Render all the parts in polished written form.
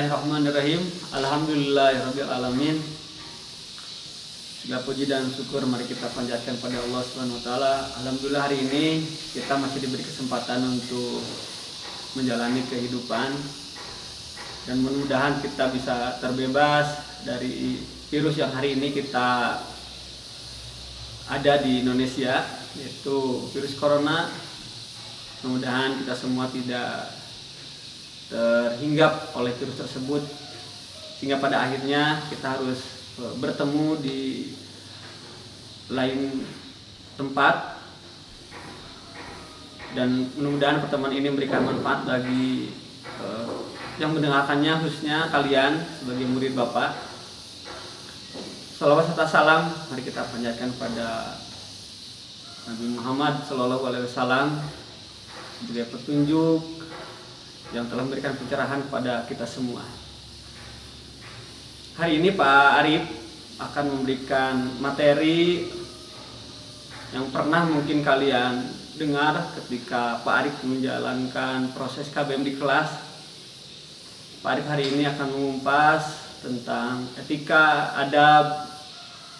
Bismillahirrahmanirrahim. Alhamdulillahirabbil alamin. Segala puji dan syukur mari kita panjatkan pada Allah Subhanahu wa taala. Alhamdulillah hari ini kita masih diberi kesempatan untuk menjalani kehidupan dan mudah-mudahan kita bisa terbebas dari virus yang hari ini kita ada di Indonesia, yaitu virus corona. Mudah-mudahan kita semua tidak terhinggap oleh virus tersebut sehingga pada akhirnya kita harus bertemu di lain tempat, dan mudah-mudahan pertemuan ini memberikan manfaat bagi yang mendengarkannya, khususnya kalian sebagai murid Bapak. Salawat serta salam mari kita panjatkan pada Nabi Muhammad SAW sebagai petunjuk yang telah memberikan pencerahan kepada kita semua. Hari ini Pak Arif akan memberikan materi yang pernah mungkin kalian dengar ketika Pak Arif menjalankan proses KBM di kelas. Pak Arif hari ini akan mengupas tentang etika, adab,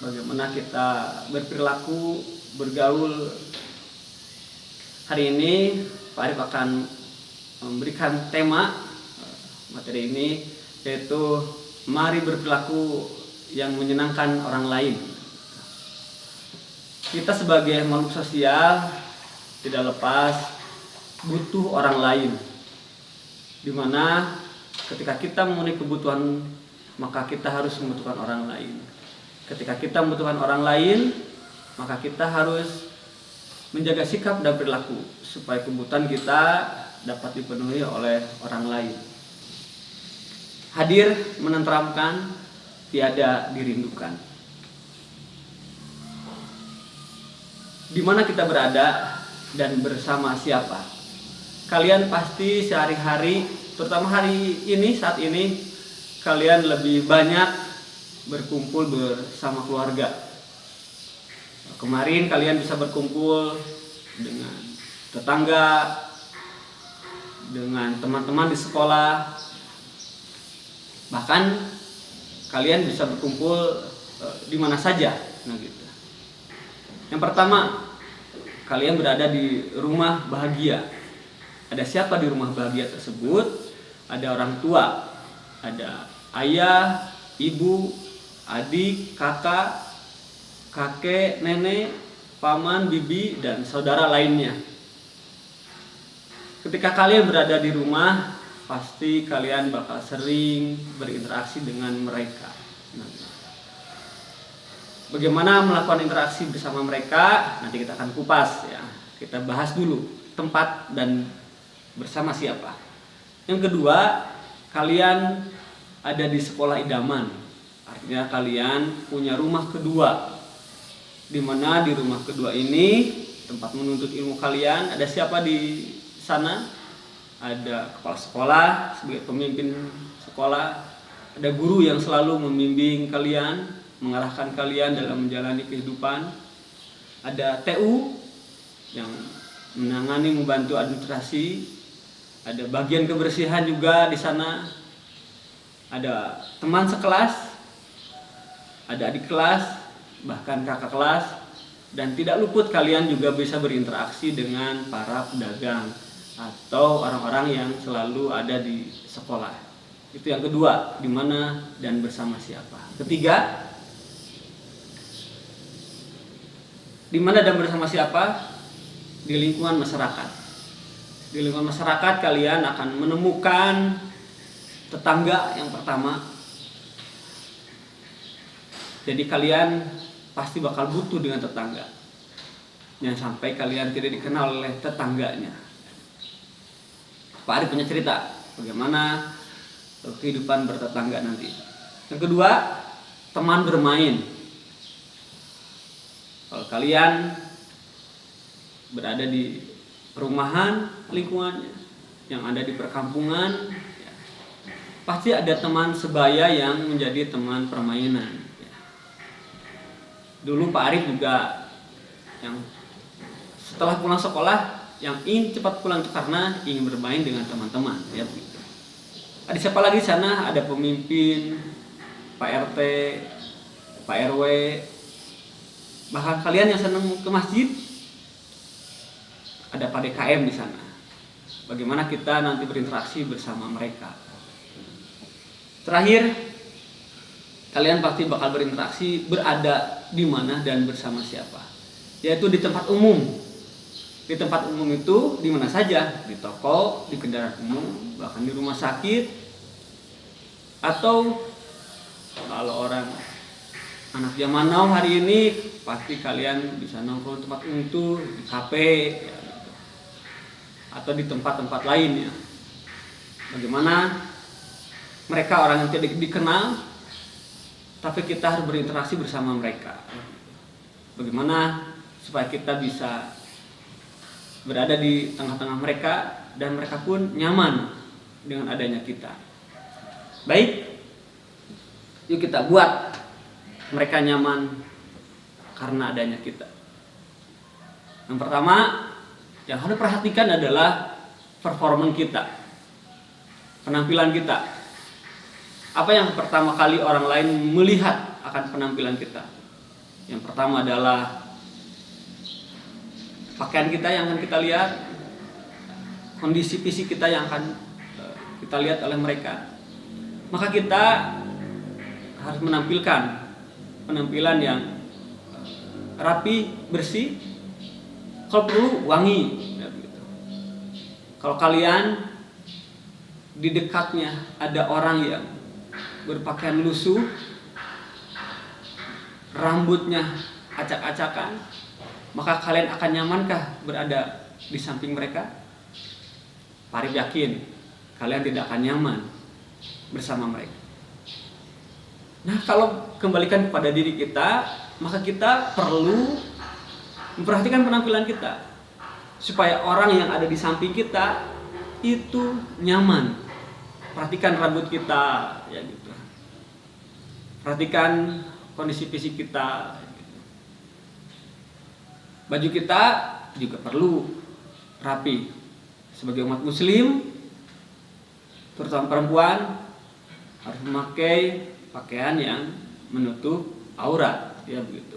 bagaimana kita berperilaku, bergaul. Hari ini Pak Arif akan memberikan tema materi ini, yaitu mari berperilaku yang menyenangkan orang lain. Kita sebagai makhluk sosial tidak lepas butuh orang lain, dimana ketika kita memenuhi kebutuhan maka kita harus membutuhkan orang lain. Ketika kita membutuhkan orang lain maka kita harus menjaga sikap dan perilaku supaya kebutuhan kita dapat dipenuhi oleh orang lain. Hadir menenteramkan, tiada dirindukan. Di mana kita berada dan bersama siapa? Kalian pasti sehari-hari, terutama hari ini, saat ini, kalian lebih banyak berkumpul bersama keluarga. Kemarin kalian bisa berkumpul dengan tetangga, dengan teman-teman di sekolah, bahkan kalian bisa berkumpul di mana saja. Nah, gitu. Yang pertama, kalian berada di rumah bahagia. Ada siapa di rumah bahagia tersebut? Ada orang tua, ada ayah, ibu, adik, kakak, kakek, nenek, paman, bibi, dan saudara lainnya. Ketika kalian berada di rumah, pasti kalian bakal sering berinteraksi dengan mereka. Bagaimana melakukan interaksi bersama mereka? Nanti kita akan kupas ya. Kita bahas dulu tempat dan bersama siapa. Yang kedua, kalian ada di sekolah idaman. Artinya kalian punya rumah kedua. Di mana di rumah kedua ini tempat menuntut ilmu kalian. Ada siapa di sana? Ada kepala sekolah sebagai pemimpin sekolah, ada guru yang selalu membimbing kalian, mengarahkan kalian dalam menjalani kehidupan, ada TU yang menangani, membantu administrasi, ada bagian kebersihan juga di sana, ada teman sekelas, ada adik kelas, bahkan kakak kelas, dan tidak luput kalian juga bisa berinteraksi dengan para pedagang atau orang-orang yang selalu ada di sekolah. Itu yang kedua, di mana dan bersama siapa. Ketiga, di mana dan bersama siapa? Di lingkungan masyarakat. Di lingkungan masyarakat kalian akan menemukan tetangga yang pertama. Jadi kalian pasti bakal butuh dengan tetangga. Jangan sampai kalian tidak dikenal oleh tetangganya. Pak Arif punya cerita bagaimana kehidupan bertetangga nanti. Yang kedua, teman bermain. Kalau kalian berada di perumahan lingkungannya, yang ada di perkampungan, ya, pasti ada teman sebaya yang menjadi teman permainan. Ya. Dulu Pak Arif juga yang setelah pulang sekolah yang ingin cepat pulang itu karena ingin bermain dengan teman-teman, ya begitu. Ada siapa lagi di sana? Ada pemimpin, Pak RT, Pak RW, bahkan kalian yang senang ke masjid, ada Pak DKM di sana. Bagaimana kita nanti berinteraksi bersama mereka. Terakhir, kalian pasti bakal berinteraksi berada di mana dan bersama siapa, yaitu di tempat umum. Di tempat umum itu di mana saja, di toko, di kendaraan umum, bahkan di rumah sakit, atau kalau orang anak zaman now hari ini pasti kalian bisa nongkrong tempat umum itu di kafe ya, gitu. Atau di tempat-tempat lain ya. Bagaimana mereka orang yang tidak dikenal, tapi kita harus berinteraksi bersama mereka. Bagaimana supaya kita bisa berada di tengah-tengah mereka dan mereka pun nyaman dengan adanya kita. Baik, yuk kita buat mereka nyaman karena adanya kita. Yang pertama yang harus perhatikan adalah performa kita, penampilan kita. Apa yang pertama kali orang lain melihat akan penampilan kita? Yang pertama adalah pakaian kita yang akan kita lihat, kondisi fisik kita yang akan kita lihat oleh mereka. Maka kita harus menampilkan penampilan yang rapi, bersih, kalau perlu wangi. Kalau kalian di dekatnya ada orang yang berpakaian lusuh, rambutnya acak-acakan, maka kalian akan nyamankah berada di samping mereka? Parip yakin kalian tidak akan nyaman bersama mereka. Nah, kalau kembalikan kepada diri kita, maka kita perlu memperhatikan penampilan kita supaya orang yang ada di samping kita itu nyaman. Perhatikan rambut kita ya gitu. Perhatikan kondisi fisik kita. Baju kita juga perlu rapi. Sebagai umat muslim, terutama perempuan, harus memakai pakaian yang menutup aurat, ya begitu.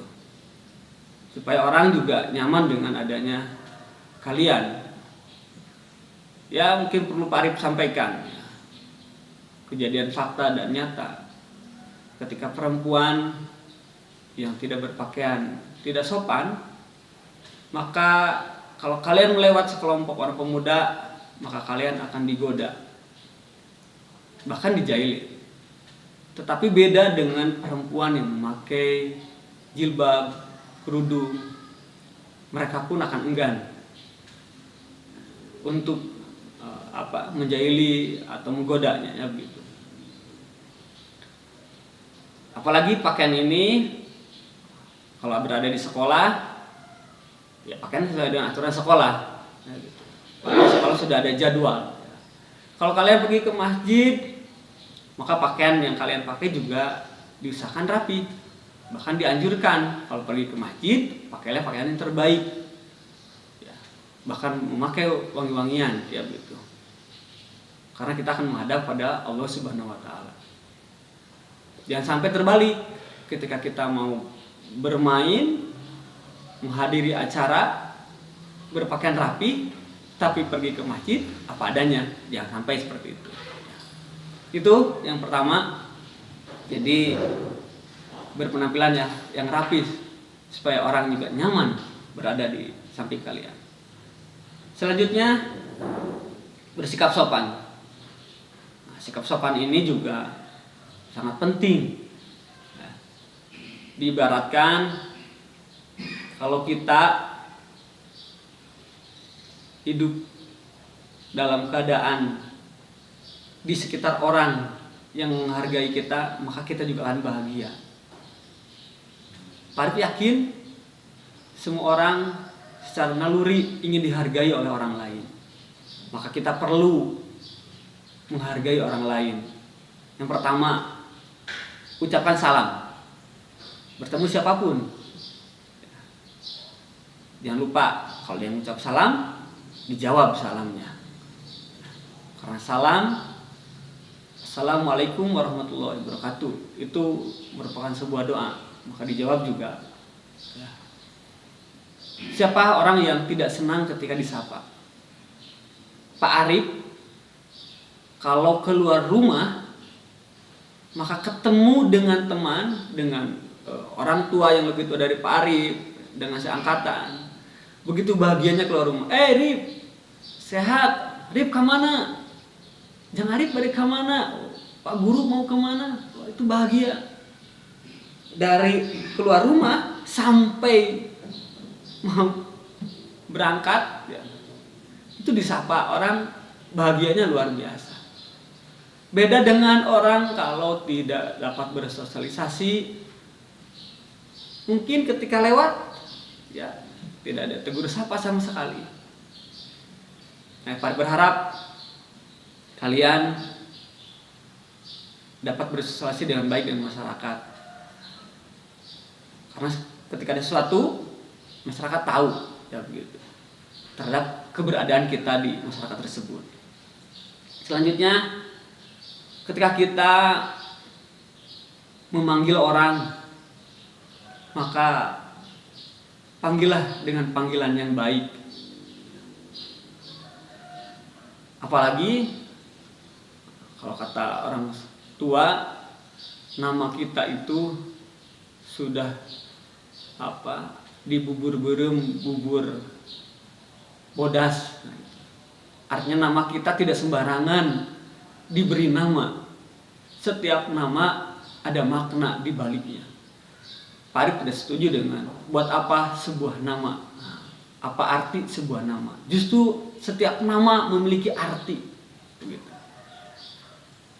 Supaya orang juga nyaman dengan adanya kalian. Ya mungkin perlu Pak Arif sampaikan kejadian fakta dan nyata. Ketika perempuan yang tidak berpakaian tidak sopan, maka kalau kalian melewat sekelompok orang pemuda, maka kalian akan digoda, bahkan dijailin. Tetapi beda dengan perempuan yang memakai jilbab, kerudung, mereka pun akan enggan untuk menjaili atau menggodanya, ya begitu. Apalagi pakaian ini kalau berada di sekolah, ya pakaian sesuai dengan aturan sekolah. Ya gitu. Padahal sekolah sudah ada jadwal. Kalau kalian pergi ke masjid, maka pakaian yang kalian pakai juga diusahakan rapi. Bahkan dianjurkan kalau pergi ke masjid, pakailah pakaian yang terbaik. Ya, bahkan memakai wangi-wangian, ya begitu. Karena kita akan menghadap pada Allah Subhanahu wa taala. Jangan sampai terbalik ketika kita mau bermain, menghadiri acara, berpakaian rapi, tapi pergi ke masjid apa adanya. Jangan sampai seperti itu. Itu yang pertama. Jadi berpenampilan yang rapi supaya orang juga nyaman berada di samping kalian. Selanjutnya bersikap sopan. Nah, sikap sopan ini juga sangat penting. Nah, diibaratkan kalau kita hidup dalam keadaan di sekitar orang yang menghargai kita, maka kita juga akan bahagia. Pak Arif yakin semua orang secara naluri ingin dihargai oleh orang lain. Maka kita perlu menghargai orang lain. Yang pertama, ucapkan salam. Bertemu siapapun, jangan lupa kalau dia mengucap salam, dijawab salamnya. Karena salam Assalamualaikum warahmatullahi wabarakatuh, itu merupakan sebuah doa, maka dijawab juga. Siapa orang yang tidak senang ketika disapa? Pak Arif kalau keluar rumah maka ketemu dengan teman, dengan orang tua yang lebih tua dari Pak Arif, dengan seangkatan, begitu bahagianya keluar rumah. Rif, sehat? Rif kemana? Jangan Arif balik kemana? Pak guru mau kemana? Wah, itu bahagia. Dari keluar rumah sampai mau berangkat, ya, itu disapa orang, bahagianya luar biasa. Beda dengan orang kalau tidak dapat bersosialisasi, mungkin ketika lewat, ya tidak ada tegur sapa sama sekali. Pak berharap kalian dapat bersosialisasi dengan baik dengan masyarakat. Karena ketika ada sesuatu, masyarakat tahu, ya begitu, terhadap keberadaan kita di masyarakat tersebut. Selanjutnya, ketika kita memanggil orang, maka panggillah dengan panggilan yang baik. Apalagi kalau kata orang tua, nama kita itu sudah dibubur berem, bubur bodas. Artinya nama kita tidak sembarangan diberi nama. Setiap nama ada makna di baliknya. Pak Arif tidak setuju dengan buat apa sebuah nama. Apa arti sebuah nama? Justru setiap nama memiliki arti. Begitu.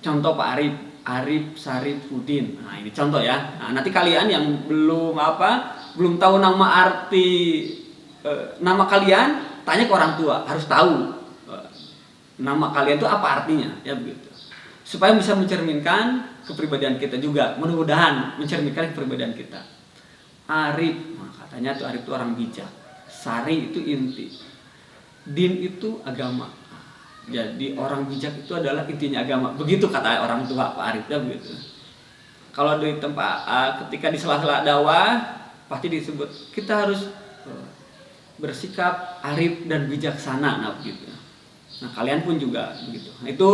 Contoh Pak Arif, Arif Sarifudin. Nah, ini contoh ya. Nah, nanti kalian yang belum tahu nama arti nama kalian, tanya ke orang tua, harus tahu nama kalian itu apa artinya, ya begitu. Supaya bisa mencerminkan kepribadian kita juga, mudah-mudahan mencerminkan kepribadian kita. Arif, nah katanya tuh Arif itu orang bijak. Sari itu inti. Din itu agama. Jadi orang bijak itu adalah intinya agama. Begitu kata orang tua Pak Arif, ya begitu. Kalau di tempat ketika di sela-sela dakwah pasti disebut kita harus bersikap arif dan bijaksana, nah begitu. Nah kalian pun juga begitu. Nah, itu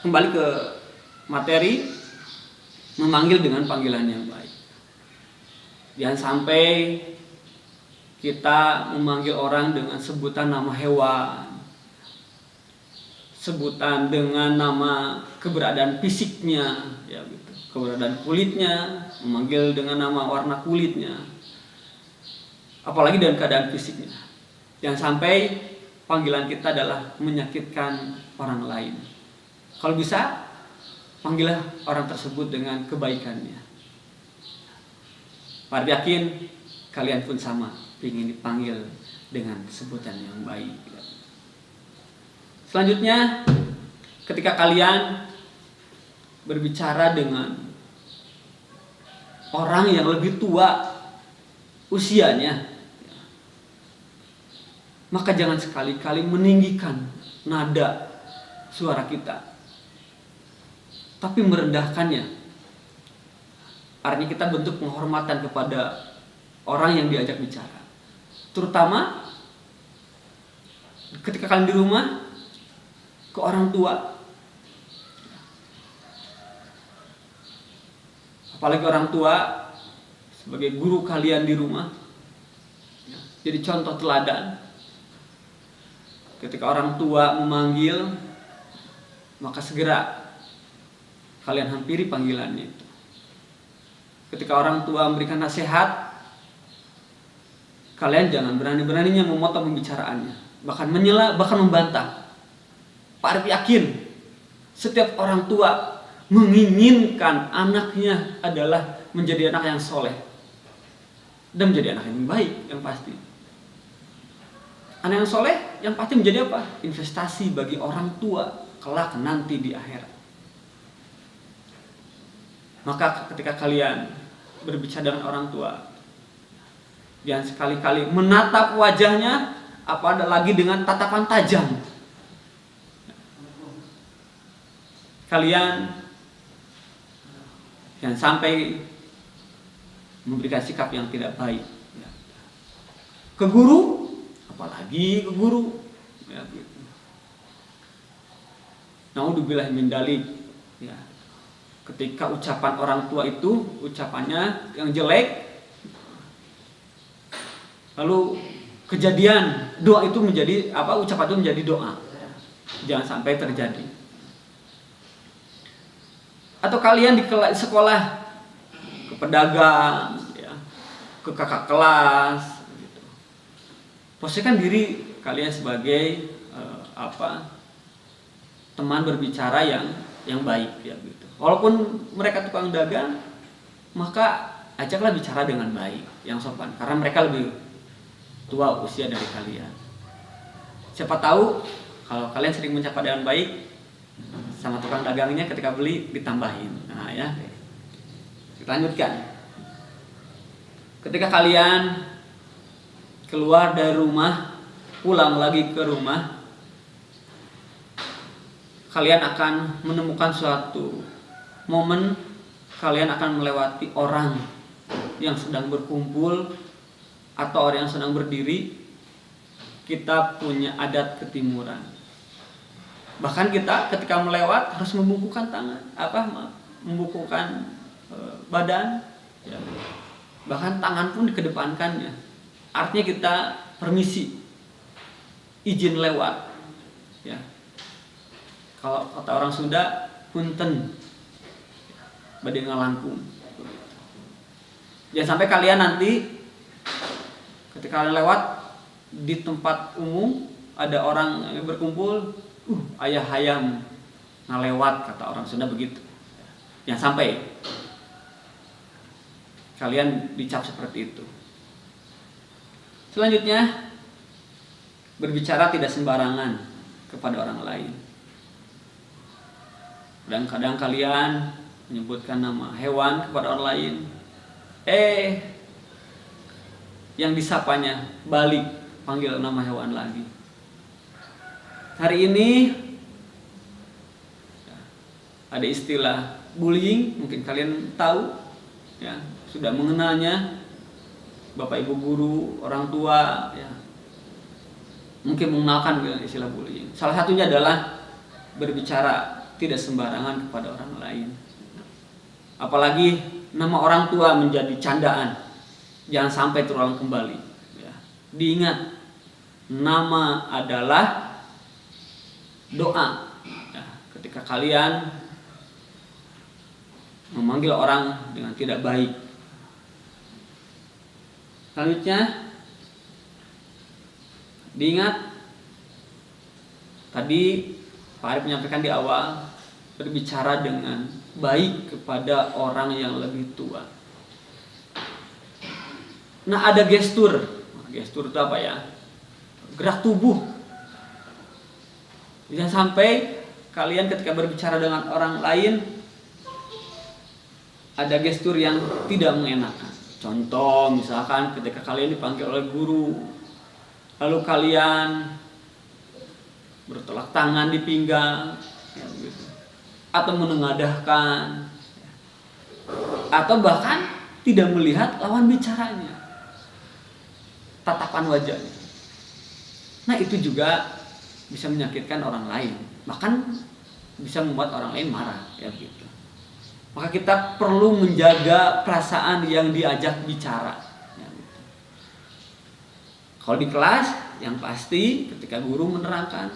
kembali ke materi, memanggil dengan panggilan yang baik. Jangan sampai kita memanggil orang dengan sebutan nama hewan, sebutan dengan nama keberadaan fisiknya, ya gitu, keberadaan kulitnya, memanggil dengan nama warna kulitnya, apalagi dengan keadaan fisiknya. Jangan sampai panggilan kita adalah menyakitkan orang lain. Kalau bisa, panggillah orang tersebut dengan kebaikannya. Pak yakin kalian pun sama, ingin dipanggil dengan sebutan yang baik. Selanjutnya, ketika kalian berbicara dengan orang yang lebih tua usianya, maka jangan sekali-kali meninggikan nada suara kita, tapi merendahkannya. Artinya kita bentuk penghormatan kepada orang yang diajak bicara. Terutama ketika kalian di rumah, ke orang tua. Apalagi orang tua sebagai guru kalian di rumah. Jadi contoh teladan. Ketika orang tua memanggil, maka segera kalian hampiri panggilannya itu. Ketika orang tua memberikan nasihat, kalian jangan berani-beraninya memotong pembicaraannya, bahkan menyela, bahkan membantah. Pak Arif yakin setiap orang tua menginginkan anaknya adalah menjadi anak yang soleh dan menjadi anak yang baik, yang pasti. Anak yang soleh yang pasti menjadi apa? Investasi bagi orang tua kelak nanti di akhirat. Maka ketika kalian berbicara dengan orang tua, jangan sekali-kali menatap wajahnya, apa ada lagi dengan tatapan tajam. kalian jangan sampai memberikan sikap yang tidak baik ya. Ke guru, apalagi ke guru ya, gitu. Naudzubillah min dzalik ya. Ketika ucapan orang tua itu ucapannya yang jelek, lalu kejadian doa itu menjadi apa, ucapan itu menjadi doa, jangan sampai terjadi. Atau kalian di sekolah, ke pedagang ya, ke kakak kelas gitu. Posisikan diri kalian sebagai teman berbicara yang baik ya gitu. Walaupun mereka tukang dagang, maka ajaklah bicara dengan baik, yang sopan, karena mereka lebih tua usia dari kalian. Siapa tahu kalau kalian sering menyapa dengan baik, sama tukang dagangnya ketika beli ditambahin. Nah ya, kita lanjutkan. Ketika kalian keluar dari rumah, pulang lagi ke rumah, kalian akan menemukan suatu momen, kalian akan melewati orang yang sedang berkumpul atau orang yang sedang berdiri. Kita punya adat ketimuran. Bahkan kita ketika melewat harus membungkukkan tangan, membungkukkan badan, ya. Bahkan tangan pun dikedepankannya. Artinya kita permisi, izin lewat. Ya. Kalau kata orang Sunda, punten, badhe ngalangkung. Jangan sampai kalian nanti ketika kalian lewat di tempat umum ada orang yang berkumpul, ayah hayam ngalewat, kata orang Sunda begitu. Jangan sampai kalian dicap seperti itu. Selanjutnya, berbicara tidak sembarangan kepada orang lain. Kadang-kadang kalian menyebutkan nama hewan kepada orang lain, yang disapanya balik panggil nama hewan lagi. Hari ini ada istilah bullying, mungkin kalian tahu ya, sudah mengenalnya. Bapak ibu guru, orang tua ya, mungkin mengenalkan istilah bullying. Salah satunya adalah berbicara tidak sembarangan kepada orang lain. Apalagi nama orang tua menjadi candaan, jangan sampai terulang kembali ya. Diingat, nama adalah doa ya. Ketika kalian memanggil orang dengan tidak baik. Selanjutnya, diingat tadi Pak Arif menyampaikan di awal, berbicara dengan baik kepada orang yang lebih tua. Nah, ada gestur. Gestur itu apa ya? Gerak tubuh. Jangan sampai kalian ketika berbicara dengan orang lain ada gestur yang tidak mengenakan. Contoh, misalkan ketika kalian dipanggil oleh guru, lalu kalian bertolak tangan di pinggang, ya, gitu. Atau menengadahkan, atau bahkan tidak melihat lawan bicaranya, tatapan wajahnya. Nah, itu juga bisa menyakitkan orang lain, bahkan bisa membuat orang lain marah, ya gitu. Maka kita perlu menjaga perasaan yang diajak bicara, ya gitu. Kalau di kelas, yang pasti ketika guru menerangkan,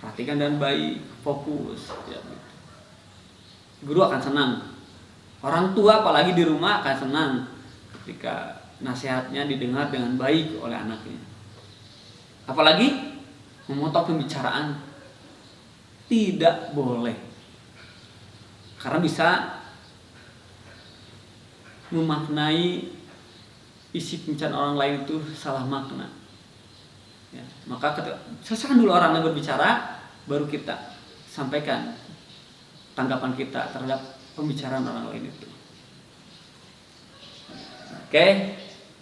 perhatikan dengan baik, fokus, ya gitu. Guru akan senang. Orang tua apalagi di rumah akan senang ketika nasihatnya didengar dengan baik oleh anaknya. Apalagi memotong pembicaraan tidak boleh, karena bisa memaknai isi pembicaraan orang lain itu salah makna. Ya, maka selesaikan dulu orang yang berbicara, baru kita sampaikan tanggapan kita terhadap pembicaraan orang lain itu. Oke,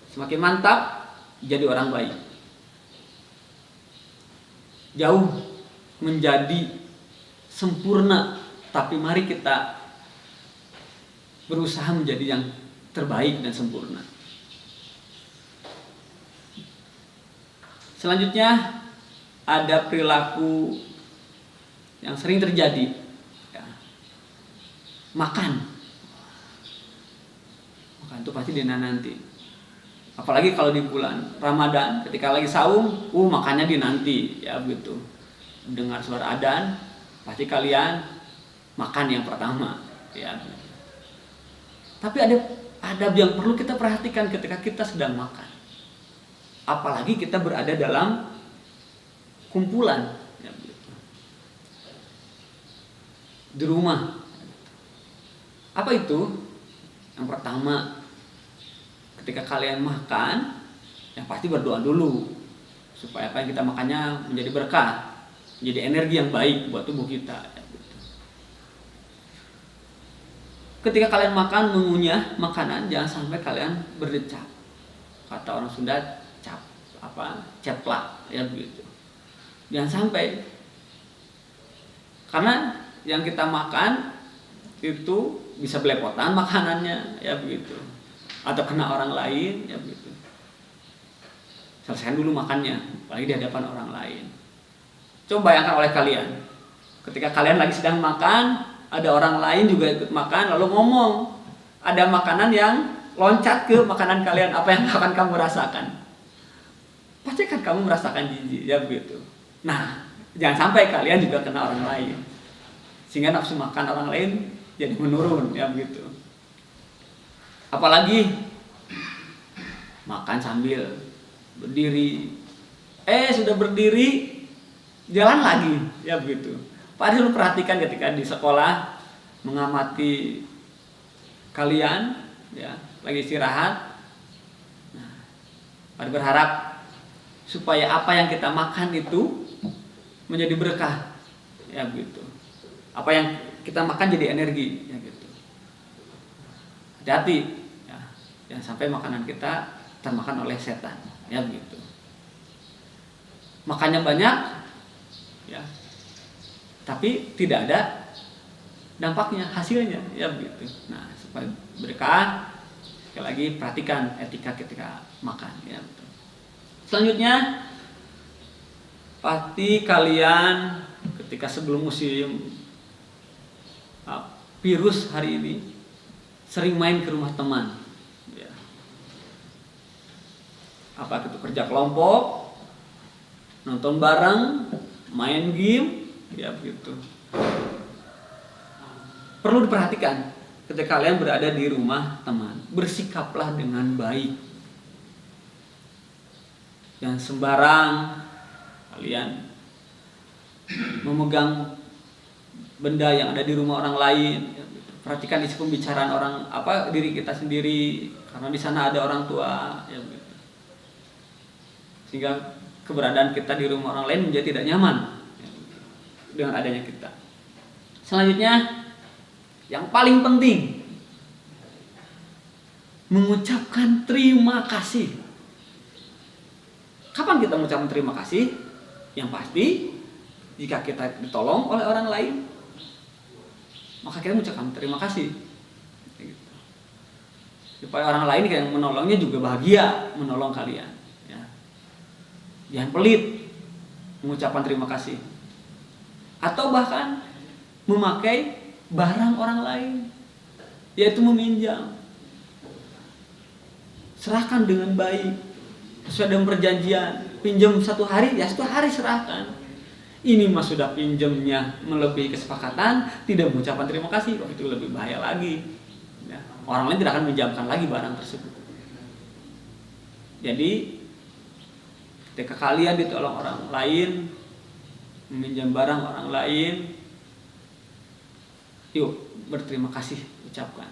semakin mantap jadi orang baik. Jauh menjadi sempurna, tapi mari kita berusaha menjadi yang terbaik dan sempurna. Selanjutnya ada perilaku yang sering terjadi, ya. Makan itu pasti dinanti. Apalagi kalau di bulan Ramadan, ketika lagi saum, makannya dinanti, ya begitu. Dengar suara adzan, pasti kalian makan yang pertama, ya. Tapi ada adab yang perlu kita perhatikan ketika kita sedang makan. Apalagi kita berada dalam kumpulan, ya begitu. Di rumah. Apa itu? Yang pertama, ketika kalian makan, yang pasti berdoa dulu supaya apa yang kita makannya menjadi berkah, menjadi energi yang baik buat tubuh kita. Ketika kalian makan, mengunyah makanan, jangan sampai kalian berdecap. Kata orang Sunda, ceplak, ya begitu. Jangan sampai, karena yang kita makan itu bisa belepotan makanannya, ya begitu. Atau kena orang lain, ya begitu. Selesaikan dulu makannya, apalagi di hadapan orang lain. Coba bayangkan oleh kalian, ketika kalian lagi sedang makan, ada orang lain juga ikut makan, lalu ngomong, ada makanan yang loncat ke makanan kalian, apa yang akan kamu rasakan? Pasti kan kamu merasakan jijik, ya begitu. Nah, jangan sampai kalian juga kena orang lain, sehingga nafsu makan orang lain jadi menurun, ya begitu. Apalagi makan sambil berdiri, sudah berdiri jalan lagi, ya begitu. Pak lu perhatikan ketika di sekolah mengamati kalian, ya lagi istirahat. Nah, Pak berharap supaya apa yang kita makan itu menjadi berkah, ya begitu. Apa yang kita makan jadi energi, ya gitu. Hati-hati, ya, jangan sampai makanan kita termakan oleh setan, ya begitu. Makannya banyak, ya, tapi tidak ada dampaknya, hasilnya, ya begitu. Nah, supaya berkah, sekali lagi perhatikan etika ketika makan, ya betul. Selanjutnya, pasti kalian ketika sebelum musim virus hari ini sering main ke rumah teman, ya. Apa itu kerja kelompok, nonton bareng, main game, ya begitu. Perlu diperhatikan ketika kalian berada di rumah teman, bersikaplah dengan baik. Jangan sembarang kalian memegang benda yang ada di rumah orang lain. Perhatikan isi pembicaraan diri kita sendiri, karena di sana ada orang tua, ya begitu. Sehingga keberadaan kita di rumah orang lain menjadi tidak nyaman, ya, dengan adanya kita. Selanjutnya, yang paling penting, mengucapkan terima kasih. Kapan kita mengucapkan terima kasih? Yang pasti jika kita ditolong oleh orang lain, maka kita mengucapkan terima kasih, gitu. Supaya orang lain yang menolongnya juga bahagia menolong kalian, ya. Jangan pelit mengucapkan terima kasih, atau bahkan memakai barang orang lain, yaitu meminjam. Serahkan dengan baik sesuai dengan perjanjian. Pinjam 1 hari, ya 1 hari serahkan. Ini mah sudah pinjamnya melebihi kesepakatan, tidak mengucapkan terima kasih, itu lebih bahaya lagi, ya. Orang lain tidak akan menjamkan lagi barang tersebut. Jadi ketika kalian ditolong orang lain, meminjam barang orang lain, yuk berterima kasih, ucapkan,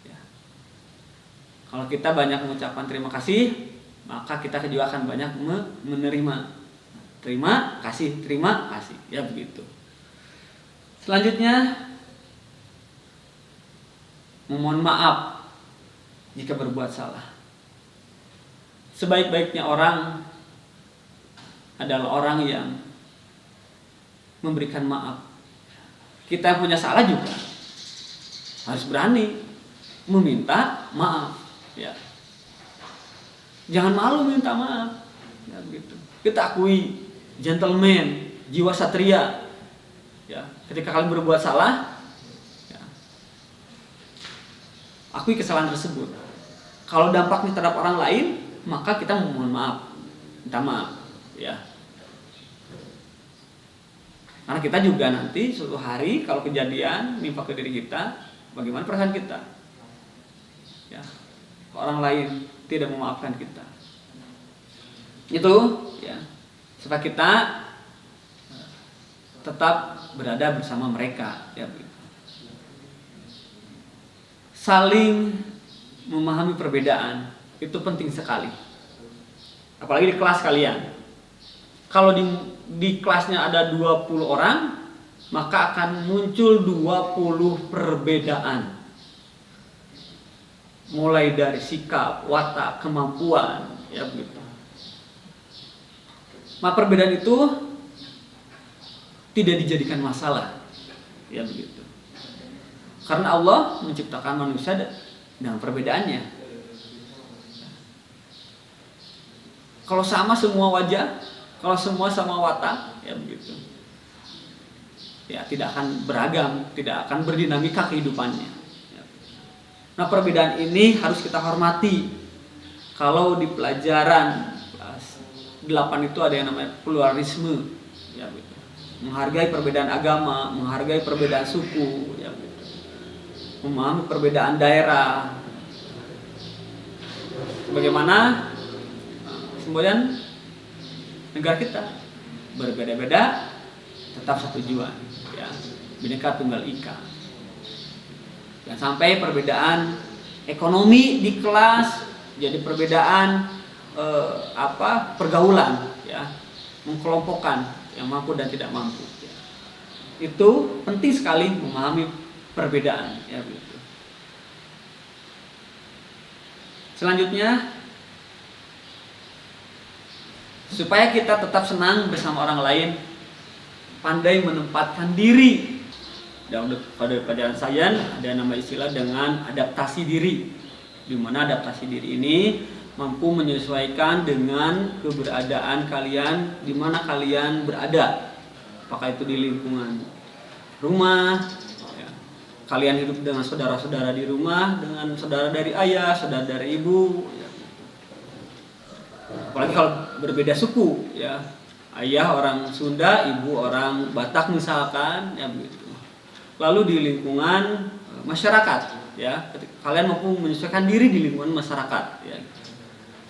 ya. Kalau kita banyak mengucapkan terima kasih, maka kita juga akan banyak menerima. Terima kasih, ya begitu. Selanjutnya, memohon maaf jika berbuat salah. Sebaik-baiknya orang adalah orang yang memberikan maaf, Kita yang punya salah juga harus berani meminta maaf, ya. Jangan malu minta maaf, ya begitu. Kita akui, gentleman, jiwa satria, ya. Ketika kalian berbuat salah, ya, akui kesalahan tersebut. Kalau dampaknya terhadap orang lain, maka kita mohon maaf, minta maaf, ya. Karena kita juga nanti suatu hari kalau kejadian nimpa ke diri kita, bagaimana perasaan kita? Ya, orang lain tidak memaafkan kita. Itu, ya, supaya kita tetap berada bersama mereka, ya. Saling memahami perbedaan itu penting sekali. Apalagi di kelas kalian. Kalau di kelasnya ada 20 orang, maka akan muncul 20 perbedaan. Mulai dari sikap, watak, kemampuan, ya begitu. Nah, perbedaan itu tidak dijadikan masalah, ya begitu. Karena Allah menciptakan manusia dengan perbedaannya. Kalau sama semua wajah, kalau semua sama watak, ya begitu. Ya, tidak akan beragam, tidak akan berdinamika kehidupannya. Nah, perbedaan ini harus kita hormati. Kalau di pelajaran kelas 8 itu ada yang namanya pluralisme, ya begitu. Menghargai perbedaan agama, menghargai perbedaan suku, ya begitu. Memahami perbedaan daerah. Bagaimana kemudian negara kita berbeda-beda tetap satu tujuan, ya, Bhinneka Tunggal Ika. Jangan sampai perbedaan ekonomi di kelas jadi perbedaan pergaulan, ya, mengkelompokkan yang mampu dan tidak mampu, ya. Itu penting sekali memahami perbedaan, ya begitu. Selanjutnya, supaya kita tetap senang bersama orang lain, pandai menempatkan diri. Dan pada pelajaran sains ada nama istilah dengan adaptasi diri, di mana adaptasi diri ini mampu menyesuaikan dengan keberadaan kalian di mana kalian berada. Apakah itu di lingkungan rumah, ya, kalian hidup dengan saudara-saudara di rumah, dengan saudara dari ayah, saudara dari ibu, ya. Apalagi kalau berbeda suku, ya, ayah orang Sunda, ibu orang Batak misalkan, ya begitu. Lalu di lingkungan masyarakat, ya, kalian mampu menyesuaikan diri di lingkungan masyarakat, ya,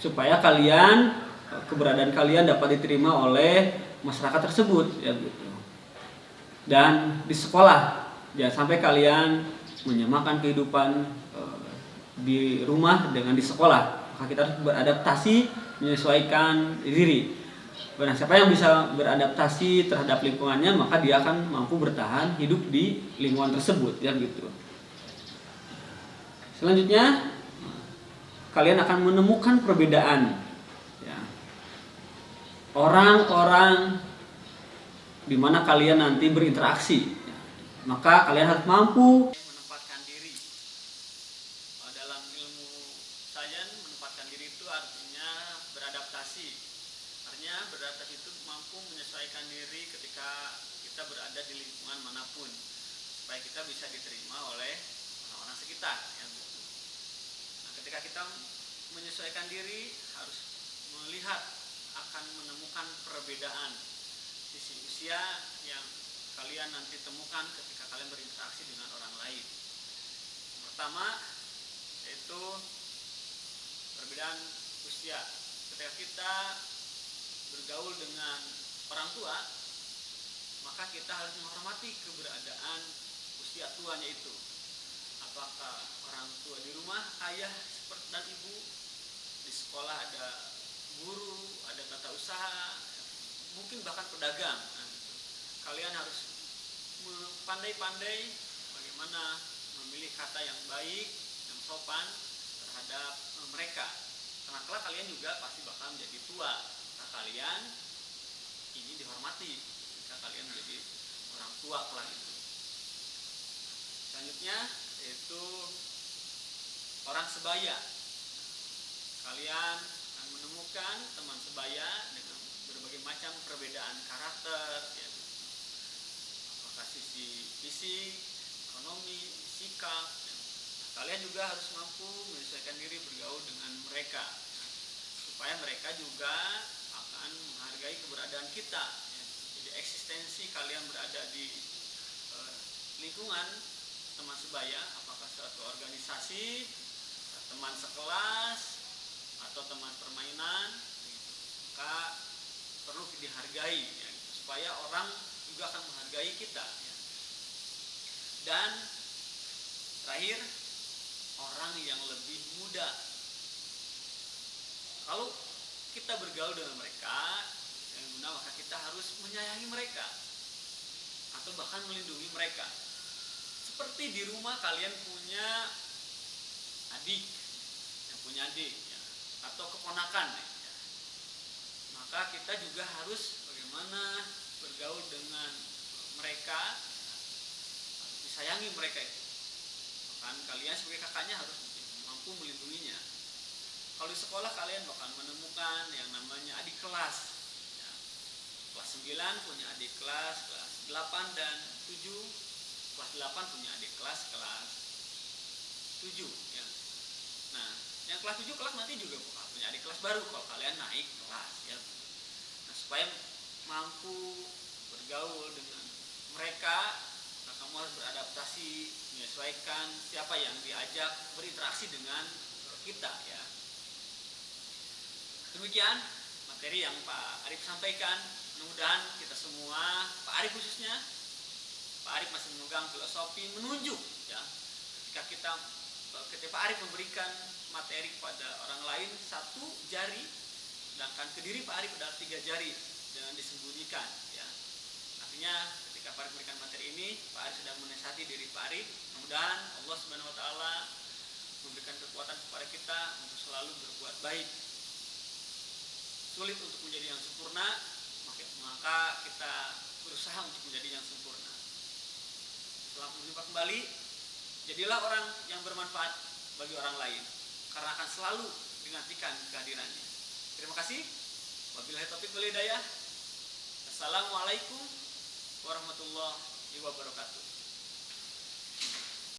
supaya keberadaan kalian dapat diterima oleh masyarakat tersebut, ya begitu. Dan di sekolah, jangan sampai kalian menyamakan kehidupan di rumah dengan di sekolah. Maka kita harus beradaptasi, menyesuaikan diri. Nah, siapa yang bisa beradaptasi terhadap lingkungannya, maka dia akan mampu bertahan hidup di lingkungan tersebut, ya gitu. Selanjutnya, kalian akan menemukan perbedaan, ya. Orang-orang di mana kalian nanti berinteraksi, ya. Maka kalian harus mampu menempatkan diri. Dalam ilmu sains, menempatkan diri itu artinya beradaptasi. Artinya beradaptasi itu mampu menyesuaikan diri ketika kita berada di lingkungan manapun, supaya kita bisa diterima oleh orang-orang sekitar, ya. Nah, ketika kita menyesuaikan diri, harus melihat akan menemukan perbedaan sisi usia yang kalian nanti temukan ketika kalian berinteraksi dengan orang lain. Pertama, yaitu perbedaan usia. Ketika kita bergaul dengan orang tua, maka kita harus menghormati keberadaan usia tuanya itu. Apakah orang tua di rumah, ayah dan ibu, di sekolah ada guru, ada tata usaha, mungkin bahkan pedagang. Nah, kalian harus pandai-pandai bagaimana memilih kata yang baik, yang sopan terhadap mereka. Karena kelak kalian juga pasti bakal menjadi tua. Kalian ini dihormati jika kalian menjadi orang tua kelak itu. Selanjutnya yaitu orang sebaya. Kalian akan menemukan teman sebaya dengan berbagai macam perbedaan karakter, ya, apakah sisi fisik, ekonomi, sikap. Ya. Kalian juga harus mampu menyesuaikan diri bergaul dengan mereka, ya, supaya mereka juga akan menghargai keberadaan kita. Ya. Jadi eksistensi kalian berada di lingkungan teman sebaya, apakah suatu organisasi, teman sekelas, atau teman permainan, maka perlu dihargai, ya, supaya orang juga akan menghargai kita. Ya. Dan terakhir, orang yang lebih muda. Kalau kita bergaul dengan mereka, yang guna maka kita harus menyayangi mereka atau bahkan melindungi mereka. Seperti di rumah kalian punya adik, yang punya adik, ya, atau keponakan, ya. Maka kita juga harus bagaimana bergaul dengan mereka, harus disayangi mereka itu. Bahkan kalian sebagai kakaknya harus mampu melindunginya. Kalau di sekolah kalian bakal menemukan yang namanya adik kelas, ya. Kelas 9 punya adik kelas 8 dan 7, kelas 8 punya adik kelas 7, ya. Nah, yang kelas 7 kelas nanti juga punya adik kelas baru kalau kalian naik kelas, ya. Nah, supaya mampu bergaul dengan mereka, nah, kamu harus beradaptasi, menyesuaikan siapa yang diajak berinteraksi dengan kita, ya. Demikian materi yang Pak Arif sampaikan. Mudah-mudahan kita semua, Pak Arif khususnya, Pak Arif masih memegang filosofi menunjuk, ya. Ketika Pak Arif memberikan materi kepada orang lain 1 jari, sedangkan ke diri Pak Arif adalah 3 jari, jangan disembunyikan, ya. Artinya ketika Pak Arif memberikan materi ini, Pak Arif sedang menasihati diri Pak Arif. Mudah-mudahan Allah Subhanahu Wa Taala memberikan kekuatan kepada kita untuk selalu berbuat baik. Sulit untuk menjadi yang sempurna, maka kita berusaha untuk menjadi yang sempurna. Setelah berjumpa kembali, jadilah orang yang bermanfaat bagi orang lain, karena akan selalu dinantikan kehadirannya. Terima kasih. Wabillahi taufiq wal hidayah. Assalamualaikum warahmatullahi wabarakatuh.